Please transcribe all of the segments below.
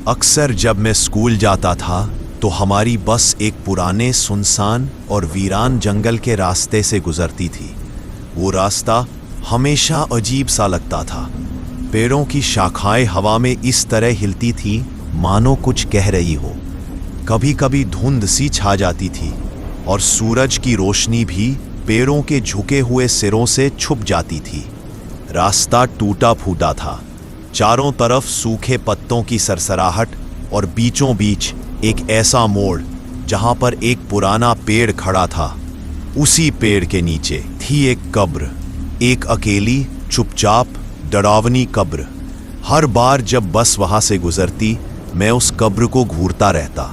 अक्सर जब मैं स्कूल जाता था तो हमारी बस एक पुराने सुनसान और वीरान जंगल के रास्ते से गुजरती थी। वो रास्ता हमेशा अजीब सा लगता था। पेड़ों की शाखाएं हवा में इस तरह हिलती थी मानो कुछ कह रही हो। कभी कभी धुंध सी छा जाती थी और सूरज की रोशनी भी पेड़ों के झुके हुए सिरों से छुप जाती थी। रास्ता टूटा फूटा था, चारों तरफ सूखे पत्तों की सरसराहट और बीचों बीच एक ऐसा मोड़ जहां पर एक पुराना पेड़ खड़ा था। उसी पेड़ के नीचे थी एक कब्र, एक अकेली चुपचाप डरावनी कब्र। हर बार जब बस वहां से गुजरती मैं उस कब्र को घूरता रहता।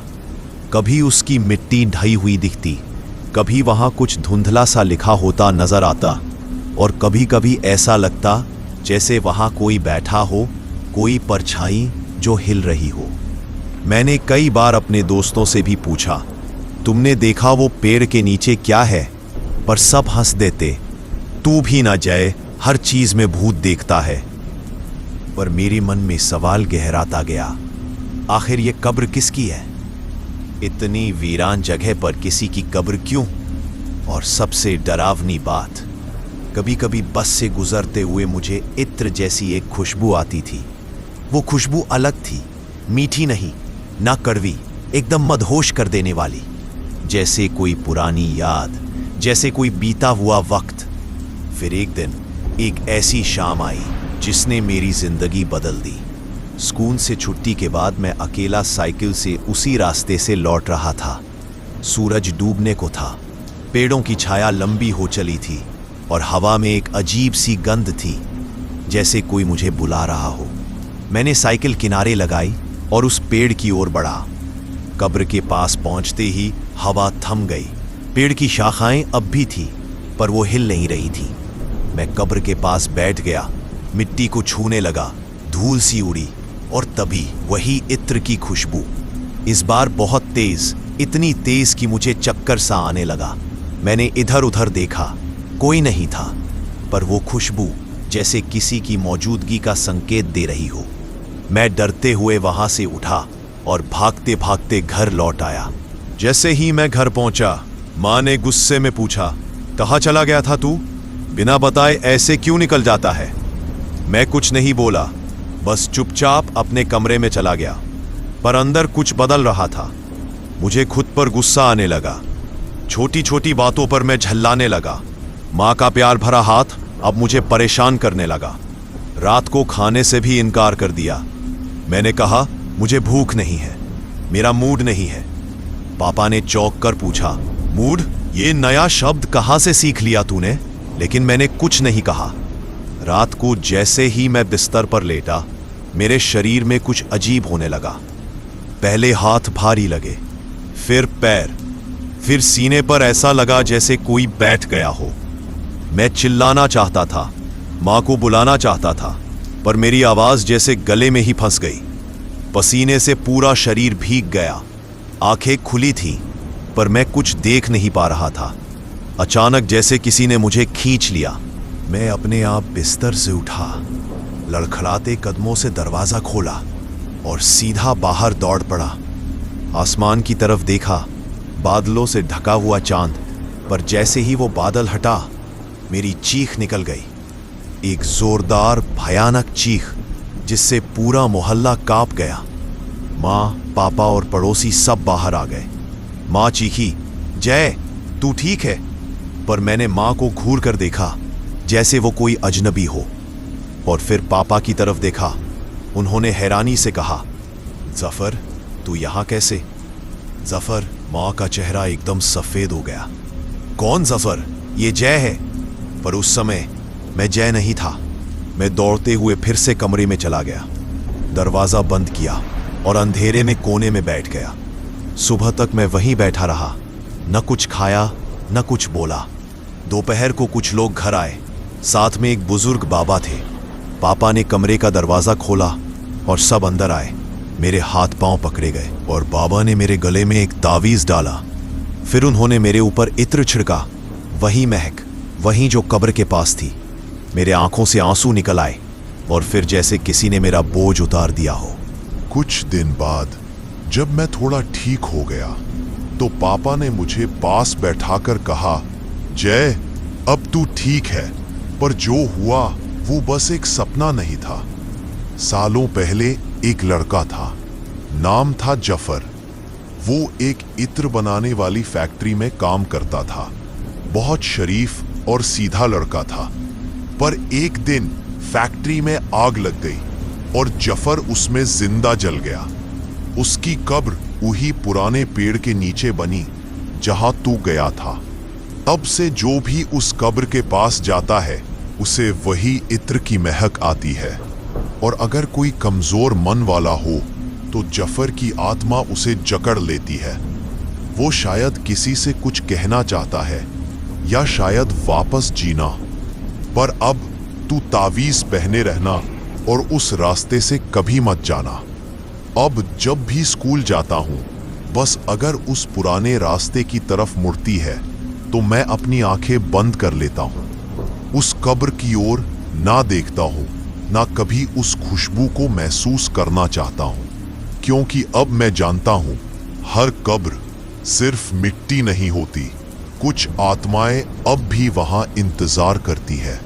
कभी उसकी मिट्टी ढई हुई दिखती, कभी वहां कुछ धुंधला सा लिखा होता नजर आता और कभी कभी ऐसा लगता जैसे वहां कोई बैठा हो, कोई परछाई जो हिल रही हो। मैंने कई बार अपने दोस्तों से भी पूछा, तुमने देखा वो पेड़ के नीचे क्या है? पर सब हंस देते, तू भी ना जाए, हर चीज में भूत देखता है। पर मेरे मन में सवाल गहराता गया, आखिर ये कब्र किसकी है? इतनी वीरान जगह पर किसी की कब्र क्यों? और सबसे डरावनी बात, कभी कभी बस से गुजरते हुए मुझे इत्र जैसी एक खुशबू आती थी। वो खुशबू अलग थी, मीठी नहीं, ना कड़वी, एकदम मदहोश कर देने वाली। जैसे कोई पुरानी याद, जैसे कोई बीता हुआ वक्त। फिर एक दिन एक ऐसी शाम आई जिसने मेरी जिंदगी बदल दी। स्कूल से छुट्टी के बाद मैं अकेला साइकिल से उसी रास्ते से लौट रहा था। सूरज डूबने को था, पेड़ों की छाया लंबी हो चली थी और हवा में एक अजीब सी गंध थी, जैसे कोई मुझे बुला रहा हो। मैंने साइकिल किनारे लगाई और उस पेड़ की ओर बढ़ा। कब्र के पास पहुंचते ही हवा थम गई। पेड़ की शाखाएं अब भी थी, पर वो हिल नहीं रही थी। मैं कब्र के पास बैठ गया, मिट्टी को छूने लगा, धूल सी उड़ी और तभी वही इत्र की खुशबू। इस बार बहुत तेज, इतनी तेज कि मुझे चक्कर सा आने लगा। मैंने इधर उधर देखा, कोई नहीं था, पर वो खुशबू जैसे किसी की मौजूदगी का संकेत दे रही हो। मैं डरते हुए वहां से उठा और भागते भागते घर लौट आया। जैसे ही मैं घर पहुंचा, मां ने गुस्से में पूछा, कहाँ चला गया था तू? बिना बताए ऐसे क्यों निकल जाता है? मैं कुछ नहीं बोला, बस चुपचाप अपने कमरे में चला गया। पर अंदर कुछ बदल रहा था। मुझे खुद पर गुस्सा आने लगा। छोटी छोटी बातों पर मैं झल्लाने लगा। मां का प्यार भरा हाथ अब मुझे परेशान करने लगा। रात को खाने से भी इनकार कर दिया। मैंने कहा, मुझे भूख नहीं है, मेरा मूड नहीं है। पापा ने चौंक कर पूछा, मूड? ये नया शब्द कहां से सीख लिया तूने? लेकिन मैंने कुछ नहीं कहा। रात को जैसे ही मैं बिस्तर पर लेटा, मेरे शरीर में कुछ अजीब होने लगा। पहले हाथ भारी लगे, फिर पैर, फिर सीने पर ऐसा लगा जैसे कोई बैठ गया हो। मैं चिल्लाना चाहता था, मां को बुलाना चाहता था, पर मेरी आवाज जैसे गले में ही फंस गई। पसीने से पूरा शरीर भीग गया। आंखें खुली थीं, पर मैं कुछ देख नहीं पा रहा था। अचानक जैसे किसी ने मुझे खींच लिया। मैं अपने आप बिस्तर से उठा, लड़खड़ाते कदमों से दरवाजा खोला और सीधा बाहर दौड़ पड़ा। आसमान की तरफ देखा, बादलों से ढका हुआ चांद, पर जैसे ही वो बादल हटा, मेरी चीख निकल गई। एक जोरदार भयानक चीख जिससे पूरा मोहल्ला कांप गया। माँ, पापा और पड़ोसी सब बाहर आ गए। माँ चीखी, जय, तू ठीक है? पर मैंने माँ को घूर कर देखा जैसे वो कोई अजनबी हो। और फिर पापा की तरफ देखा। उन्होंने हैरानी से कहा, जफर, तू यहाँ कैसे? जफर, माँ का चेहरा एकदम सफेद हो गया। कौन जफर? ये जय है। पर उस समय मैं जय नहीं था। मैं दौड़ते हुए फिर से कमरे में चला गया, दरवाजा बंद किया और अंधेरे में कोने में बैठ गया। सुबह तक मैं वहीं बैठा रहा, न कुछ खाया न कुछ बोला। दोपहर को कुछ लोग घर आए, साथ में एक बुजुर्ग बाबा थे। पापा ने कमरे का दरवाजा खोला और सब अंदर आए। मेरे हाथ पांव पकड़े गए और बाबा ने मेरे गले में एक तावीज डाला। फिर उन्होंने मेरे ऊपर इत्र छिड़का, वही महक, वही जो कब्र के पास थी। मेरे आंखों से आंसू निकल आए और फिर जैसे किसी ने मेरा बोझ उतार दिया हो। कुछ दिन बाद जब मैं थोड़ा ठीक हो गया तो पापा ने मुझे पास बैठाकर कहा, जय, अब तू ठीक है, पर जो हुआ वो बस एक सपना नहीं था। सालों पहले एक लड़का था, नाम था जफर। वो एक इत्र बनाने वाली फैक्ट्री में काम करता था। बहुत शरीफ और सीधा लड़का था। पर एक दिन फैक्ट्री में आग लग गई और जफर उसमें जिंदा जल गया। उसकी कब्र वही पुराने पेड़ के नीचे बनी जहां तू गया था। तब से जो भी उस कब्र के पास जाता है उसे वही इत्र की महक आती है। और अगर कोई कमजोर मन वाला हो तो जफर की आत्मा उसे जकड़ लेती है। वो शायद किसी से कुछ कहना चाहता है या शायद वापस जीना। पर अब तू तावीज पहने रहना और उस रास्ते से कभी मत जाना। अब जब भी स्कूल जाता हूं, बस अगर उस पुराने रास्ते की तरफ मुड़ती है तो मैं अपनी आंखें बंद कर लेता हूं। उस कब्र की ओर ना देखता हूं, ना कभी उस खुशबू को महसूस करना चाहता हूं, क्योंकि अब मैं जानता हूं हर कब्र सिर्फ मिट्टी नहीं होती। कुछ आत्माएं अब भी वहां इंतजार करती है।